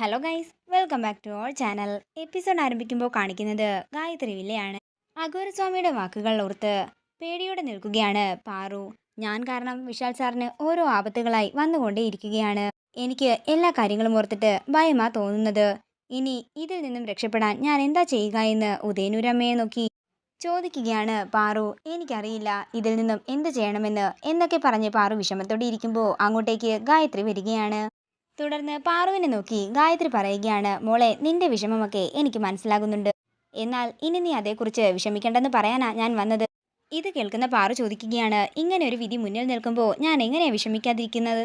Hello guys, welcome back to our channel. Episode ആരംഭിക്കുമ്പോൾ കാണിക്കുന്നത് ഗായത്രി വില്ലയാണ്. അഘോരസ്വാമിയുടെ വാക്കുകൾ ഓർത്ത് പേടിയോടെ നിൽക്കുകയാണ് പാറു. ഞാൻ കാരണം വിശാൽ സാറിന് ഓരോ ആപത്തുകളായി വന്നുകൊണ്ടേയിരിക്കുകയാണ്. എനിക്ക് എല്ലാ കാര്യങ്ങളും ഓർത്തിട്ട് ഭയമാ തോന്നുന്നത്. ഇനി ഇതിൽ നിന്നും രക്ഷപ്പെടാൻ ഞാൻ എന്താ ചെയ്യുക എന്ന് ഉദയനൂരമ്മയെ നോക്കി ചോദിക്കുകയാണ് പാറു. എനിക്കറിയില്ല ഇതിൽ നിന്നും എന്ത് ചെയ്യണമെന്ന് എന്നൊക്കെ പറഞ്ഞ് പാറു വിഷമത്തോടെ ഇരിക്കുമ്പോൾ അങ്ങോട്ടേക്ക് ഗായത്രി വരികയാണ്. തുടർന്ന് പാറുവിനെ നോക്കി ഗായത്രി പറയുകയാണ്, മോളെ, നിന്റെ വിഷമമൊക്കെ എനിക്ക് മനസ്സിലാകുന്നുണ്ട്. എന്നാൽ ഇനി നീ അതേക്കുറിച്ച് വിഷമിക്കേണ്ടെന്ന് പറയാനാ ഞാൻ വന്നത്. ഇത് കേൾക്കുന്ന പാറു ചോദിക്കുകയാണ്, ഇങ്ങനെ ഒരു വിധി മുന്നിൽ നിൽക്കുമ്പോൾ ഞാൻ എങ്ങനെയാ വിഷമിക്കാതിരിക്കുന്നത്?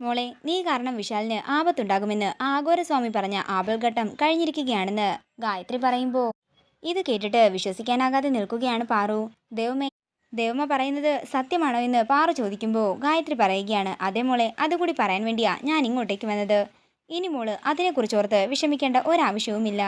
മോളെ, നീ കാരണം വിശാലിന് ആപത്തുണ്ടാകുമെന്ന് ആഘോരസ്വാമി പറഞ്ഞ ആപൽഘട്ടം കഴിഞ്ഞിരിക്കുകയാണെന്ന് ഗായത്രി പറയുമ്പോൾ ഇത് കേട്ടിട്ട് വിശ്വസിക്കാനാകാതെ നിൽക്കുകയാണ് പാറു. ദൈവമേ, ദേവമ്മ പറയുന്നത് സത്യമാണോ എന്ന് പാറു ചോദിക്കുമ്പോൾ ഗായത്രി പറയുകയാണ്, അതേ മോളെ, അതുകൂടി പറയാൻ വേണ്ടിയാ ഞാൻ ഇങ്ങോട്ടേക്ക് വന്നത്. ഇനി മോള് അതിനെക്കുറിച്ച് ഓർത്ത് വിഷമിക്കേണ്ട ഒരാവശ്യവുമില്ല.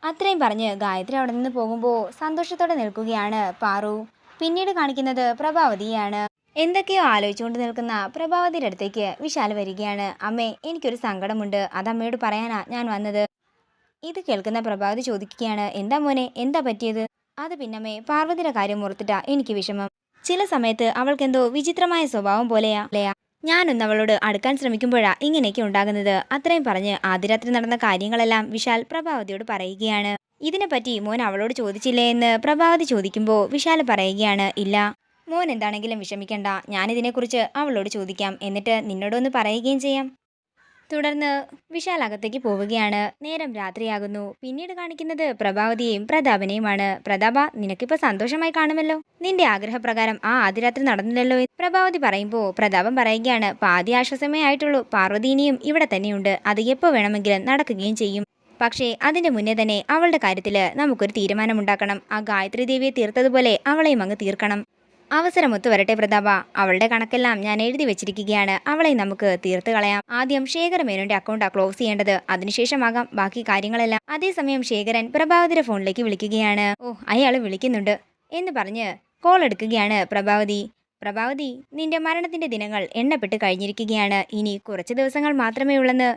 അത്രയും പറഞ്ഞ് ഗായത്രി അവിടെ നിന്ന് പോകുമ്പോൾ സന്തോഷത്തോടെ നിൽക്കുകയാണ് പാറു. പിന്നീട് കാണിക്കുന്നത് പ്രഭാവതിയാണ്. എന്തൊക്കെയോ ആലോചിച്ചുകൊണ്ട് നിൽക്കുന്ന പ്രഭാവതിയുടെ അടുത്തേക്ക് വിശാൽ വരികയാണ്. അമ്മേ, എനിക്കൊരു സങ്കടമുണ്ട്, അത് അമ്മയോട് പറയാനാ ഞാൻ വന്നത്. ഇത് കേൾക്കുന്ന പ്രഭാവതി ചോദിക്കുകയാണ്, എന്താ മോനെ, എന്താ പറ്റിയത്? അത് പിന്നമ്മേ, പാർവതിയുടെ കാര്യം ഓർത്തിട്ടാ എനിക്ക് വിഷമം. ചില സമയത്ത് അവൾക്കെന്തോ വിചിത്രമായ സ്വഭാവം പോലെയാ. ഞാനൊന്ന് അവളോട് അടുക്കാൻ ശ്രമിക്കുമ്പോഴാ ഇങ്ങനെയൊക്കെ ഉണ്ടാകുന്നത്. അത്രയും പറഞ്ഞ് ആദ്യരാത്രി നടന്ന കാര്യങ്ങളെല്ലാം വിശാൽ പ്രഭാവതിയോട് പറയുകയാണ്. ഇതിനെപ്പറ്റി മോൻ അവളോട് ചോദിച്ചില്ലേ എന്ന് പ്രഭാവതി ചോദിക്കുമ്പോൾ വിശാൽ പറയുകയാണ്, ഇല്ല മോൻ എന്താണെങ്കിലും വിഷമിക്കണ്ട, ഞാനിതിനെക്കുറിച്ച് അവളോട് ചോദിക്കാം, എന്നിട്ട് നിന്നോടൊന്ന് പറയുകയും ചെയ്യാം. തുടർന്ന് വിശാൽ അകത്തേക്ക് പോവുകയാണ്. നേരം രാത്രിയാകുന്നു. പിന്നീട് കാണിക്കുന്നത് പ്രഭാവതിയെയും പ്രതാപനെയുമാണ്. പ്രതാപ, നിനക്കിപ്പോൾ സന്തോഷമായി കാണുമല്ലോ. നിന്റെ ആഗ്രഹപ്രകാരം ആ ആദ്യരാത്രി നടന്നില്ലല്ലോ. പ്രഭാവതി പറയുമ്പോൾ പ്രതാപൻ പറയുകയാണ്, പാതി ആശ്വാസമേ ആയിട്ടുള്ളൂ. പാർവതീനിയും ഇവിടെ തന്നെയുണ്ട്. അത് എപ്പോൾ വേണമെങ്കിലും നടക്കുകയും ചെയ്യും. പക്ഷേ അതിന്റെ മുന്നേ തന്നെ അവളുടെ കാര്യത്തിൽ നമുക്കൊരു തീരുമാനമുണ്ടാക്കണം. ആ ഗായത്രി ദേവിയെ തീർത്തതുപോലെ അവളെയും അങ്ങ് തീർക്കണം. അവസരമൊത്തു വരട്ടെ പ്രതാപ, അവളുടെ കണക്കെല്ലാം ഞാൻ എഴുതി വെച്ചിരിക്കുകയാണ്. അവളെ നമുക്ക് തീർത്ത് കളയാം. ആദ്യം ശേഖരമേനോന്റെ അക്കൗണ്ടാ ക്ലോസ് ചെയ്യേണ്ടത്, അതിനുശേഷമാകാം ബാക്കി കാര്യങ്ങളെല്ലാം. അതേസമയം ശേഖരൻ പ്രഭാവതിയുടെ ഫോണിലേക്ക് വിളിക്കുകയാണ്. ഓ, അയാൾ വിളിക്കുന്നുണ്ട് എന്ന് പറഞ്ഞ് കോൾ എടുക്കുകയാണ് പ്രഭാവതി. പ്രഭാവതി, നിന്റെ മരണത്തിന്റെ ദിനങ്ങൾ എണ്ണപ്പെട്ട് കഴിഞ്ഞിരിക്കുകയാണ്. ഇനി കുറച്ച് ദിവസങ്ങൾ മാത്രമേ ഉള്ളെന്ന്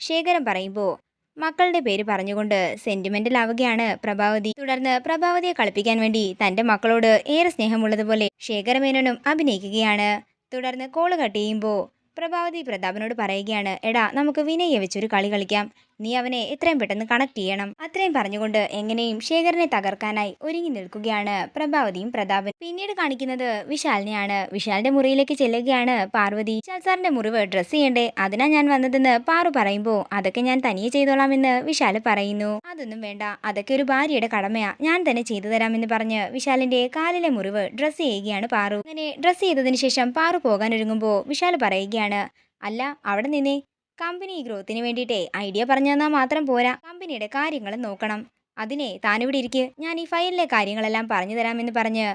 ശേഖരൻ പറയുമ്പോൾ മക്കളുടെ പേര് പറഞ്ഞുകൊണ്ട് സെന്റിമെന്റൽ ആവുകയാണ് പ്രഭാവതി. തുടർന്ന് പ്രഭാവതിയെ കളിപ്പിക്കാൻ വേണ്ടി തന്റെ മക്കളോട് ഏറെ സ്നേഹമുള്ളതുപോലെ ശേഖരമേനോനും അഭിനയിക്കുകയാണ്. തുടർന്ന് കോള് കട്ട് ചെയ്യുമ്പോൾ പ്രഭാവതി പ്രതാപനോട് പറയുകയാണ്, എടാ, നമുക്ക് വിനയെ വെച്ചൊരു കളി കളിക്കാം. നീ അവനെ എത്രയും പെട്ടെന്ന് കണക്ട് ചെയ്യണം. അത്രയും പറഞ്ഞുകൊണ്ട് എങ്ങനെയും ശേഖരനെ തകർക്കാനായി ഒരുങ്ങി നിൽക്കുകയാണ് പ്രഭാവതിയും പ്രതാപൻ. പിന്നീട് കാണിക്കുന്നത് വിശാലിനെയാണ്. വിശാലിന്റെ മുറിയിലേക്ക് ചെല്ലുകയാണ് പാർവതി. വിശാൽ സാറിന്റെ മുറിവ് ഡ്രസ് ചെയ്യണ്ടേ, അതിനാ ഞാൻ വന്നതെന്ന് പാറു പറയുമ്പോൾ അതൊക്കെ ഞാൻ തനിയെ ചെയ്തോളാമെന്ന് വിശാല് പറയുന്നു. അതൊന്നും വേണ്ട, അതൊക്കെ ഒരു ഭാര്യയുടെ കടമയാ, ഞാൻ തന്നെ ചെയ്തു തരാമെന്ന് പറഞ്ഞ് വിശാലിന്റെ കാലിലെ മുറിവ് ഡ്രസ് ചെയ്യുകയാണ് പാറു. അങ്ങനെ ഡ്രസ് ചെയ്തതിനു ശേഷം പാറു പോകാൻ ഒരുങ്ങുമ്പോൾ വിശാല് പറയുകയാണ്, അല്ല, അവിടെ നിന്നേ, കമ്പനി ഗ്രോത്തിന് വേണ്ടിയിട്ടേ ഐഡിയ പറഞ്ഞു തന്നാൽ മാത്രം പോരാ, കമ്പനിയുടെ കാര്യങ്ങൾ നോക്കണം. അതിനെ താനിവിടെ ഇരിക്ക്, ഞാൻ ഈ ഫയലിലെ കാര്യങ്ങളെല്ലാം പറഞ്ഞു തരാമെന്ന് പറഞ്ഞ്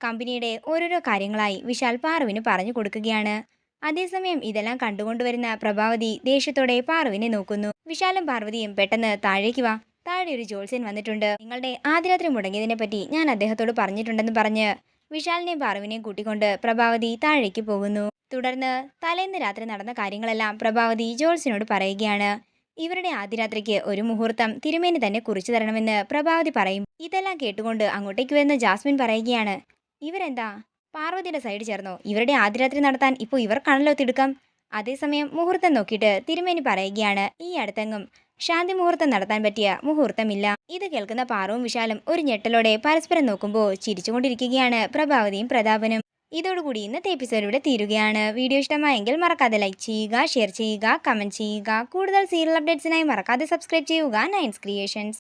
കമ്പനിയുടെ ഓരോരോ കാര്യങ്ങളായി വിശാൽ പാറുവിന് പറഞ്ഞു കൊടുക്കുകയാണ്. അതേസമയം ഇതെല്ലാം കണ്ടുകൊണ്ടുവരുന്ന പ്രഭാവതി ദേഷ്യത്തോടെ പാറുവിനെ നോക്കുന്നു. വിശാലും പാർവതിയും പെട്ടെന്ന് താഴേക്ക് വാ, താഴെ ഒരു ജോത്സ്യൻ വന്നിട്ടുണ്ട്. നിങ്ങളുടെ ആദ്യരാത്രി മുടങ്ങിയതിനെ പറ്റി ഞാൻ അദ്ദേഹത്തോട് പറഞ്ഞിട്ടുണ്ടെന്ന് പറഞ്ഞ് വിശാലിനെയും പാറുവിനെയും കൂട്ടിക്കൊണ്ട് പ്രഭാവതി താഴേക്ക് പോകുന്നു. തുടർന്ന് തലേന്ന് രാത്രി നടന്ന കാര്യങ്ങളെല്ലാം പ്രഭാവതി ജോൾസിനോട് പറയുകയാണ്. ഇവരുടെ ആദ്യരാത്രിക്ക് ഒരു മുഹൂർത്തം തിരുമേനി തന്നെ കുറിച്ചു തരണമെന്ന് പ്രഭാവതി പറയും. ഇതെല്ലാം കേട്ടുകൊണ്ട് അങ്ങോട്ടേക്ക് വരുന്ന ജാസ്മിൻ പറയുകയാണ്, ഇവരെന്താ പാർവതിയുടെ സൈഡ് ചേർന്നോ? ഇവരുടെ ആദ്യരാത്രി നടത്താൻ ഇപ്പോൾ ഇവർക്കാണല്ലോ തിടുക്കം. അതേസമയം മുഹൂർത്തം നോക്കിയിട്ട് തിരുമേനി പറയുകയാണ്, ഈ അടുത്തെങ്ങും ശാന്തി മുഹൂർത്തം നടത്താൻ പറ്റിയ മുഹൂർത്തമില്ല. ഇത് കേൾക്കുന്ന പാറുവും വിശാലും ഒരു ഞെട്ടലോടെ പരസ്പരം നോക്കുമ്പോൾ ചിരിച്ചുകൊണ്ടിരിക്കുകയാണ് പ്രഭാവതിയും പ്രതാപനും. ഇതോടുകൂടി ഇന്നത്തെ എപ്പിസോഡ് ഇവിടെ തീരുകയാണ്. വീഡിയോ ഇഷ്ടമായെങ്കിൽ മറക്കാതെ ലൈക്ക് ചെയ്യുക, ഷെയർ ചെയ്യുക, കമന്റ് ചെയ്യുക. കൂടുതൽ സീരിയൽ അപ്ഡേറ്റ്സിനായി മറക്കാതെ സബ്സ്ക്രൈബ് ചെയ്യുക നയൻസ് ക്രിയേഷൻസ്.